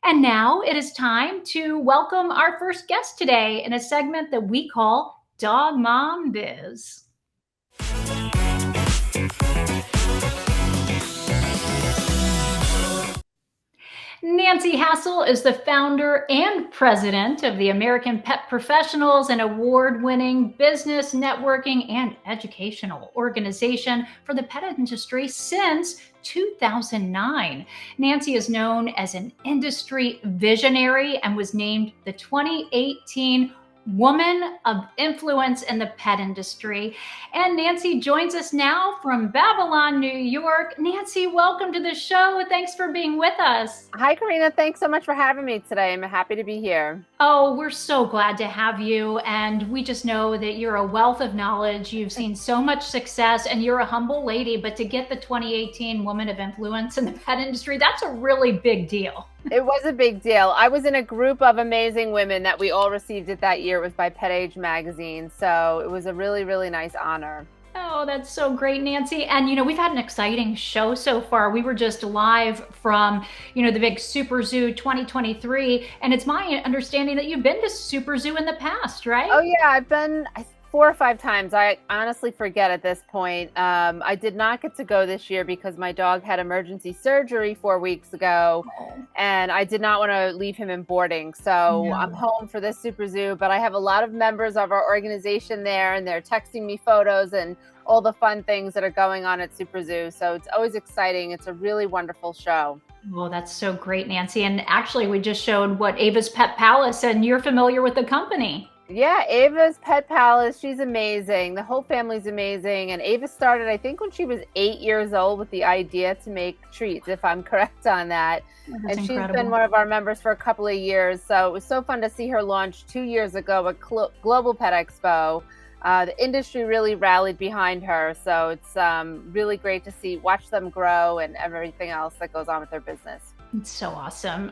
And now it is time to welcome our first guest today in a segment that we call Dog Mom Biz. Nancy Hassel is the founder and president of the American Pet Professionals, an award-winning business, networking, and educational organization for the pet industry since 2009. Nancy is known as an industry visionary and was named the 2018 Woman of Influence in the Pet Industry. And Nancy joins us now from Babylon, New York. Nancy, welcome to the show. Thanks for being with us. Hi, Corrina. Thanks so much for having me today. I'm happy to be here. Oh, we're so glad to have you. And we just know that you're a wealth of knowledge. You've seen so much success and you're a humble lady. But to get the 2018 Woman of Influence in the pet industry, that's a really big deal. It was a big deal. I was in a group of amazing women that we all received it that year. It was by Pet Age magazine. So it was a really, really nice honor. Oh, that's so great, Nancy. And, we've had an exciting show so far. We were just live from, the big Super Zoo 2023. And it's my understanding that you've been to Super Zoo in the past, right? Oh, yeah. I've been 4 or 5 times. I honestly forget at this point. I did not get to go this year because my dog had emergency surgery 4 weeks ago. And I did not want to leave him in boarding. So No. I'm home for this Super Zoo, but I have a lot of members of our organization there and they're texting me photos and all the fun things that are going on at Super Zoo. So it's always exciting. It's a really wonderful show. Well, that's so great, Nancy. And actually, we just showed Ava's Pet Palace, and you're familiar with the company. Yeah, Ava's Pet Palace. She's amazing. The whole family's amazing. And Ava started, I think, when she was 8 years old with the idea to make treats, if I'm correct on that. That's and incredible. She's been one of our members for a couple of years. So it was so fun to see her launch 2 years ago at Global Pet Expo. The industry really rallied behind her. So it's really great to watch them grow and everything else that goes on with their business. It's so awesome.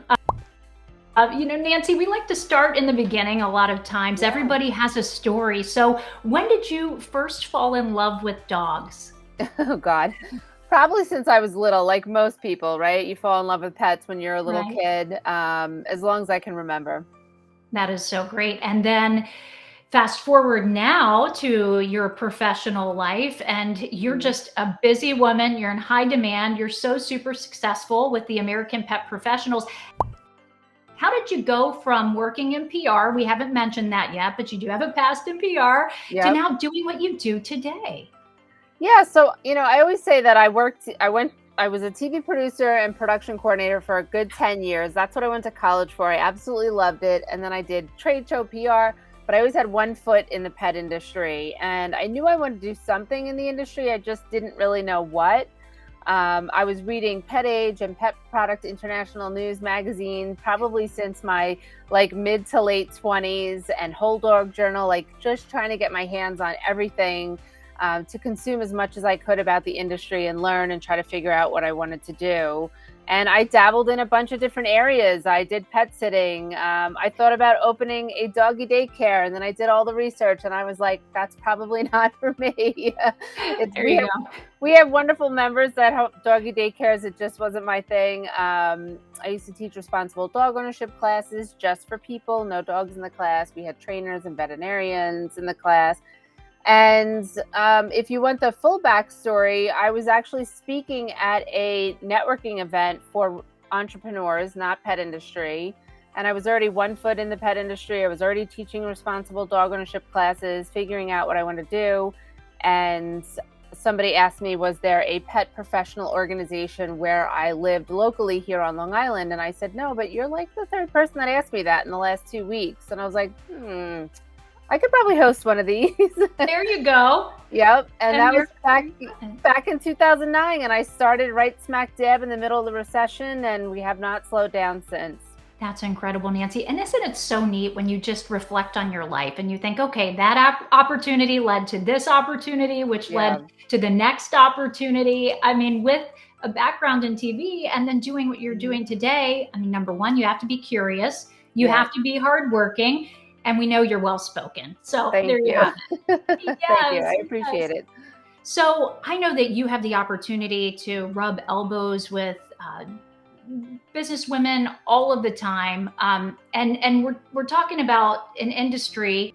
Nancy, we like to start in the beginning a lot of times. Yeah. Everybody has a story. So when did you first fall in love with dogs? Oh, God. Probably since I was little, like most people, right? You fall in love with pets when you're a little kid, as long as I can remember. That is so great. And then fast forward now to your professional life, and you're just a busy woman. You're in high demand. You're so super successful with the American Pet Professionals. How did you go from working in PR? We haven't mentioned that yet, but you do have a past in PR to now doing what you do today. Yeah. So, I always say that I was a TV producer and production coordinator for a good 10 years. That's what I went to college for. I absolutely loved it. And then I did trade show PR, but I always had one foot in the pet industry. And I knew I wanted to do something in the industry. I just didn't really know what. I was reading Pet Age and Pet Product International News magazine probably since my mid to late 20s, and Whole Dog Journal, just trying to get my hands on everything to consume as much as I could about the industry and learn and try to figure out what I wanted to do. And I dabbled in a bunch of different areas. I did pet sitting. I thought about opening a doggy daycare, and then I did all the research and I was like, that's probably not for me. We have wonderful members that help doggy daycares. It just wasn't my thing. I used to teach responsible dog ownership classes just for people, no dogs in the class. We had trainers and veterinarians in the class. And if you want the full backstory, I was actually speaking at a networking event for entrepreneurs, not pet industry. And I was already one foot in the pet industry. I was already teaching responsible dog ownership classes, figuring out what I want to do. And somebody asked me, was there a pet professional organization where I lived locally here on Long Island? And I said, no, but you're like the third person that asked me that in the last 2 weeks. And I was like, I could probably host one of these. There you go. Yep. And that was back in 2009. And I started right smack dab in the middle of the recession, and we have not slowed down since. That's incredible, Nancy. And isn't it so neat when you just reflect on your life and you think, okay, that opportunity led to this opportunity, which led to the next opportunity. I mean, with a background in TV and then doing what you're doing today, I mean, number one, you have to be curious. You have to be hardworking. And we know you're well-spoken. So there you have it. Thank you. I appreciate it. So I know that you have the opportunity to rub elbows with business women all of the time, and we're talking about an industry,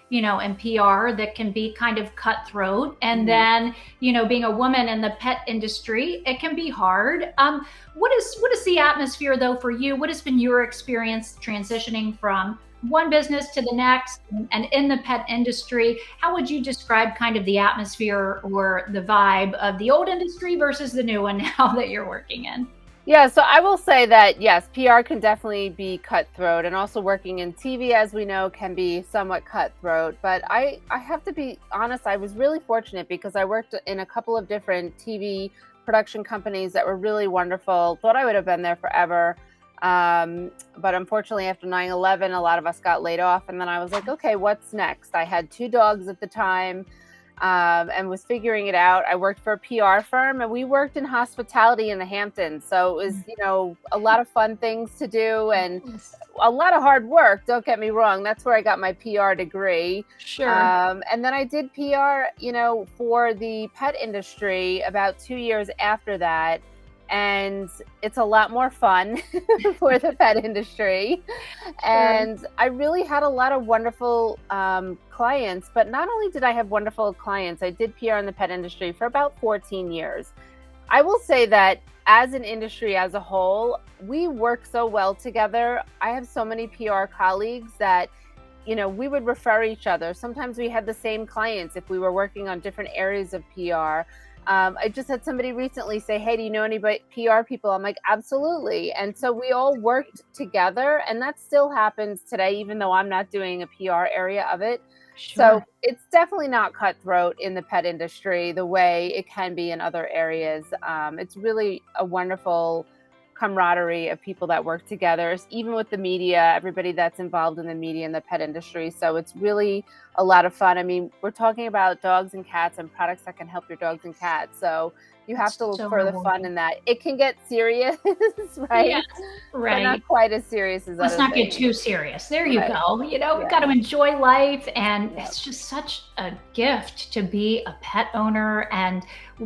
in PR that can be kind of cutthroat. And then, being a woman in the pet industry, it can be hard. What is the atmosphere though for you? What has been your experience transitioning from one business to the next and in the pet industry? How would you describe kind of the atmosphere or the vibe of the old industry versus the new one now that you're working in? Yeah, so I will say that yes, PR can definitely be cutthroat, and also working in TV, as we know, can be somewhat cutthroat. But I have to be honest, I was really fortunate because I worked in a couple of different TV production companies that were really wonderful. Thought I would have been there forever. But unfortunately, after 9/11, a lot of us got laid off. And then I was like, okay, what's next? I had 2 dogs at the time. And was figuring it out. I worked for a PR firm, and we worked in hospitality in the Hamptons. So it was, a lot of fun things to do and a lot of hard work. Don't get me wrong. That's where I got my PR degree. Sure. And then I did PR, for the pet industry about 2 years after that. And it's a lot more fun for the pet industry. Sure. And I really had a lot of wonderful clients. But not only did I have wonderful clients, I did PR in the pet industry for about 14 years. I will say that as an industry as a whole, we work so well together. I have so many PR colleagues that, we would refer each other. Sometimes we had the same clients if we were working on different areas of PR. I just had somebody recently say, hey, do you know any PR people? I'm like, absolutely. And so we all worked together, and that still happens today, even though I'm not doing a PR area of it. Sure. So it's definitely not cutthroat in the pet industry the way it can be in other areas. It's really a wonderful camaraderie of people that work together, even with the media, everybody that's involved in the media and the pet industry. So it's really a lot of fun. I mean, we're talking about dogs and cats and products that can help your dogs and cats. So you have to look for the fun in that. It can get serious, right? Yes, right. But not quite as serious as Let's not get too serious. There you go. We've got to enjoy life. And it's just such a gift to be a pet owner and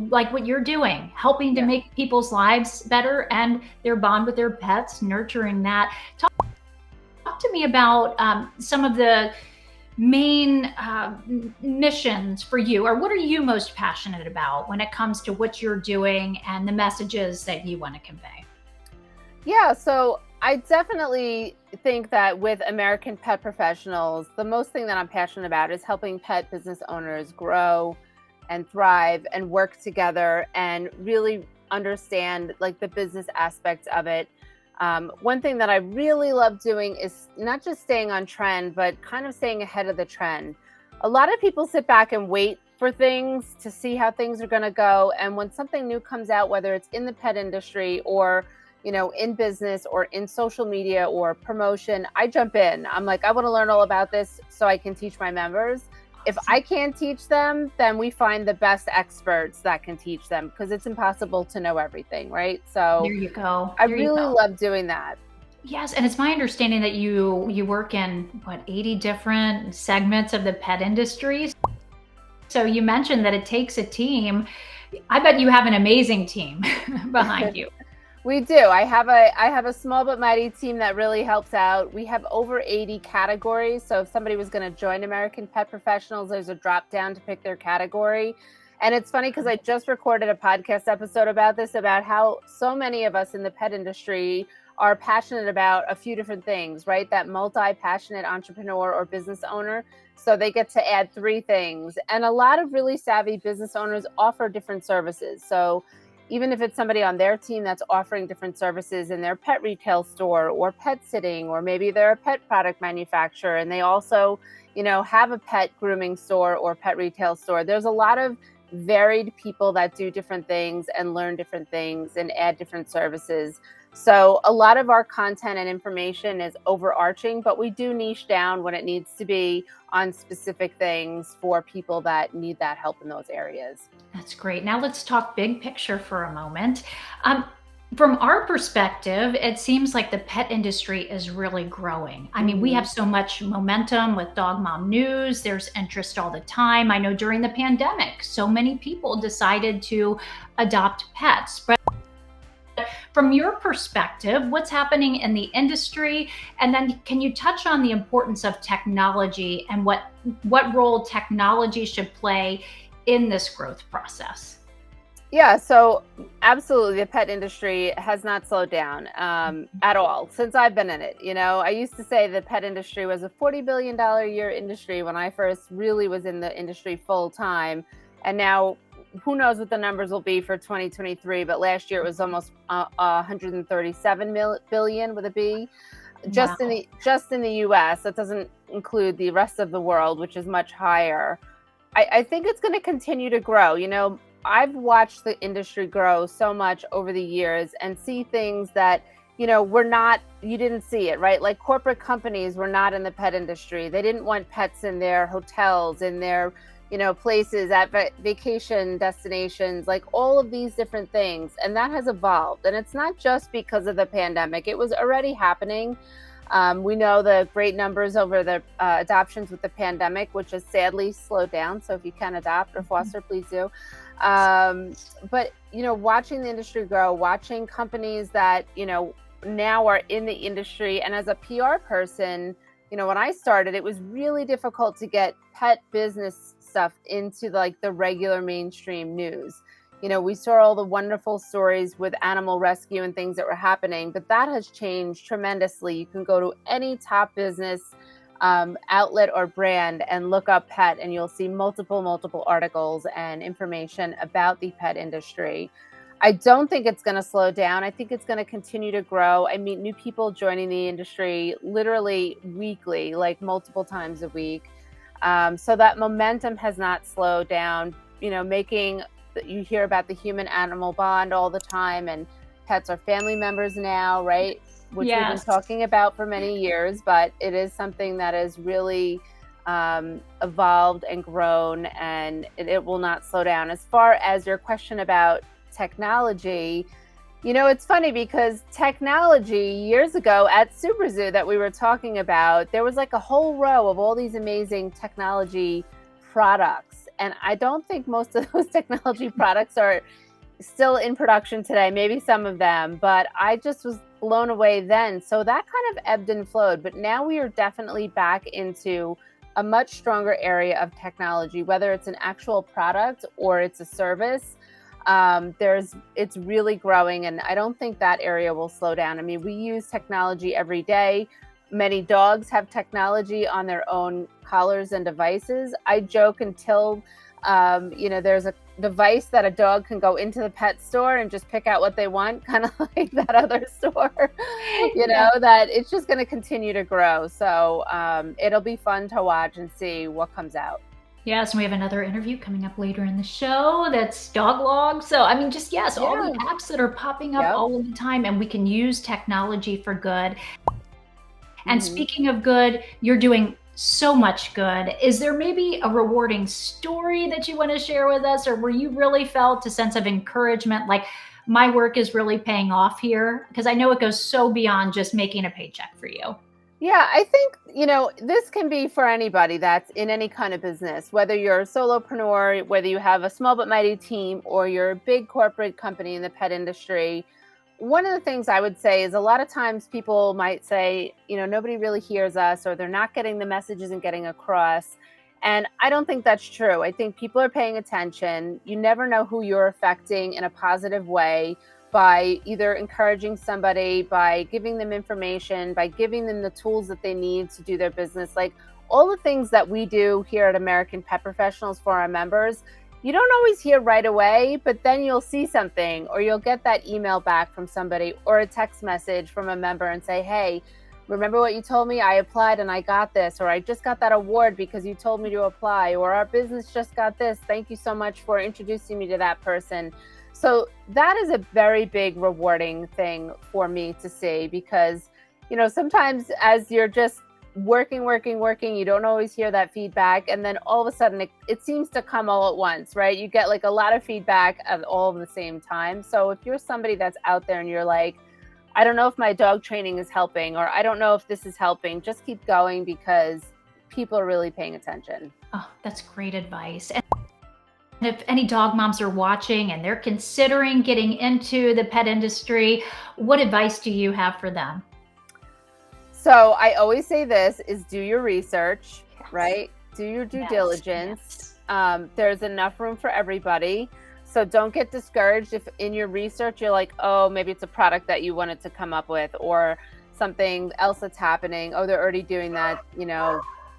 like what you're doing, helping to make people's lives better and their bond with their pets, nurturing that. Talk to me about some of the main missions for you, or what are you most passionate about when it comes to what you're doing and the messages that you want to convey? Yeah, so I definitely think that with American pet professionals, the most thing that I'm passionate about is helping pet business owners grow and thrive and work together and really understand like the business aspects of it. One thing that I really love doing is not just staying on trend, but kind of staying ahead of the trend. A lot of people sit back and wait for things to see how things are going to go. And when something new comes out, whether it's in the pet industry or, in business or in social media or promotion, I jump in. I'm like, I want to learn all about this so I can teach my members. If I can't teach them, then we find the best experts that can teach them because it's impossible to know everything, right? So there you go. I really love doing that. Yes, and it's my understanding that you work in 80 different segments of the pet industry. So you mentioned that it takes a team. I bet you have an amazing team behind you. We do. I have a small but mighty team that really helps out. We have over 80 categories. So if somebody was going to join American Pet Professionals, there's a drop down to pick their category. And it's funny because I just recorded a podcast episode about this, about how so many of us in the pet industry are passionate about a few different things, right? That multi-passionate entrepreneur or business owner. So they get to add 3 things. And a lot of really savvy business owners offer different services. So even if it's somebody on their team that's offering different services in their pet retail store or pet sitting, or maybe they're a pet product manufacturer and they also, have a pet grooming store or pet retail store. There's a lot of varied people that do different things and learn different things and add different services. So a lot of our content and information is overarching, but we do niche down when it needs to be on specific things for people that need that help in those areas. That's great. Now let's talk big picture for a moment. From our perspective, it seems like the pet industry is really growing. I mean, we have so much momentum with Dog Mom News. There's interest all the time. I know during the pandemic, so many people decided to adopt pets. From your perspective, what's happening in the industry? And then can you touch on the importance of technology and what role technology should play in this growth process? Yeah, so absolutely, the pet industry has not slowed down at all since I've been in it. I used to say the pet industry was a $40 billion a year industry when I first really was in the industry full time. And now, who knows what the numbers will be for 2023, but last year it was almost 137 billion with a B. Just Wow. in the US. That doesn't include the rest of the world, which is much higher. I think it's going to continue to grow. I've watched the industry grow so much over the years and see things that, you didn't see it, right? Like corporate companies were not in the pet industry. They didn't want pets in their hotels, in their, places at vacation destinations, like all of these different things. And that has evolved. And it's not just because of the pandemic. It was already happening. We know the great numbers over the adoptions with the pandemic, which has sadly slowed down. So if you can adopt or foster, please do. But, watching the industry grow, watching companies that, now are in the industry. And as a PR person, when I started, it was really difficult to get pet business stuff into the regular mainstream news. We saw all the wonderful stories with animal rescue and things that were happening, but that has changed tremendously. You can go to any top business outlet or brand and look up pet, and you'll see multiple articles and information about the pet industry. I don't think it's going to slow down. I think it's going to continue to grow. I meet new people joining the industry literally weekly, like multiple times a week. So that momentum has not slowed down, you hear about the human animal bond all the time, and pets are family members now, right? Which we've been talking about for many years, but it is something that has really evolved and grown, and it will not slow down. As far as your question about technology, it's funny because technology years ago at Super Zoo that we were talking about, there was like a whole row of all these amazing technology products. And I don't think most of those technology products are still in production today, maybe some of them, but I just was blown away then. So that kind of ebbed and flowed. But now we are definitely back into a much stronger area of technology, whether it's an actual product or it's a service. It's really growing, and I don't think that area will slow down. I mean, we use technology every day. Many dogs have technology on their own collars and devices. I joke until, there's a device that a dog can go into the pet store and just pick out what they want, kind of like that other store, that it's just going to continue to grow. So it'll be fun to watch and see what comes out. Yes, and we have another interview coming up later in the show that's dog log. So, all the apps that are popping up all of the time, and we can use technology for good. And speaking of good, you're doing so much good. Is there maybe a rewarding story that you want to share with us, or where you really felt a sense of encouragement, like my work is really paying off here? Because I know it goes so beyond just making a paycheck for you. Yeah, I think, this can be for anybody that's in any kind of business, whether you're a solopreneur, whether you have a small but mighty team, or you're a big corporate company in the pet industry. One of the things I would say is a lot of times people might say, nobody really hears us, or they're not getting the messages and getting across. And I don't think that's true. I think people are paying attention. You never know who you're affecting in a positive way by either encouraging somebody, by giving them information, by giving them the tools that they need to do their business. Like all the things that we do here at American Pet Professionals for our members, you don't always hear right away, but then you'll see something, or you'll get that email back from somebody or a text message from a member and say, hey, remember what you told me? I applied and I got this, or I just got that award because you told me to apply, or our business just got this. Thank you so much for introducing me to that person. So that is a very big rewarding thing for me to see, because, sometimes as you're just working, you don't always hear that feedback. And then all of a sudden it seems to come all at once, right? You get like a lot of feedback at all at the same time. So if you're somebody that's out there and you're like, I don't know if my dog training is helping, or I don't know if this is helping, just keep going, because people are really paying attention. Oh, that's great advice. If any dog moms are watching and they're considering getting into the pet industry, what advice do you have for them? So I always say this is do your research, Yes. right? Do your due Yes, diligence. yes. There's enough room for everybody. So don't get discouraged if in your research you're like, oh, maybe it's a product that you wanted to come up with or something else that's happening. Oh, they're already doing that.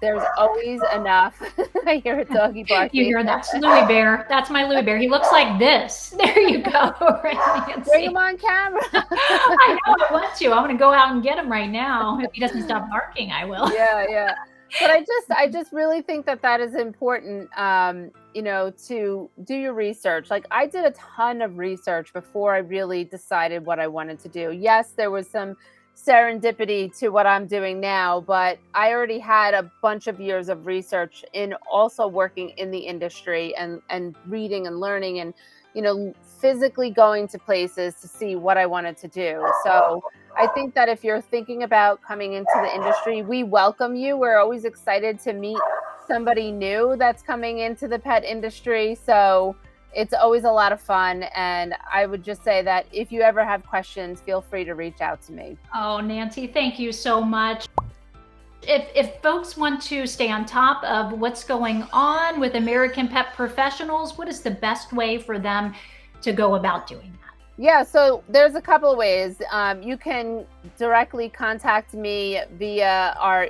There's always enough. I hear a doggy You barking. hear that's Louis Bear. That's my Louis Bear. He looks like this. There you go. Right, Bring Nancy. him on camera. I know I want to. I'm going to go out and get him right now. If he doesn't stop barking, I will. Yeah. But I just really think that is important, to do your research. Like I did a ton of research before I really decided what I wanted to do. Yes, there was some serendipity to what I'm doing now, but I already had a bunch of years of research in also working in the industry and reading and learning and, physically going to places to see what I wanted to do. So I think that if you're thinking about coming into the industry, we welcome you. We're always excited to meet somebody new that's coming into the pet industry. So it's always a lot of fun. And I would just say that if you ever have questions, feel free to reach out to me. Oh, Nancy, thank you so much. If folks want to stay on top of what's going on with American Pet Professionals, what is the best way for them to go about doing that? Yeah, so there's a couple of ways. You can directly contact me via our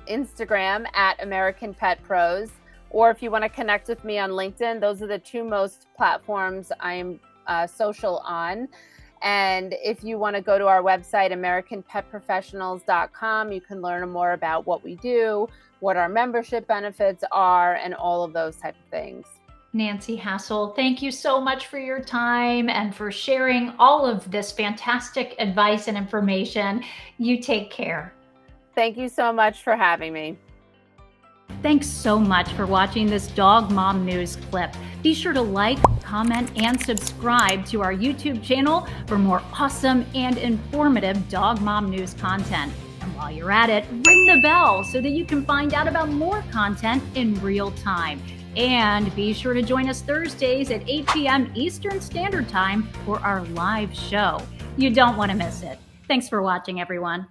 Instagram at American Pet Pros, or if you want to connect with me on LinkedIn, those are the two most platforms I'm social on. And if you want to go to our website, AmericanPetProfessionals.com, you can learn more about what we do, what our membership benefits are, and all of those type of things. Nancy Hassel, thank you so much for your time and for sharing all of this fantastic advice and information. You take care. Thank you so much for having me. Thanks so much for watching this Dog Mom News clip. Be sure to like, comment, and subscribe to our YouTube channel for more awesome and informative Dog Mom News content. And while you're at it, ring the bell so that you can find out about more content in real time. And be sure to join us Thursdays at 8 p.m. Eastern Standard Time for our live show. You don't want to miss it. Thanks for watching, everyone.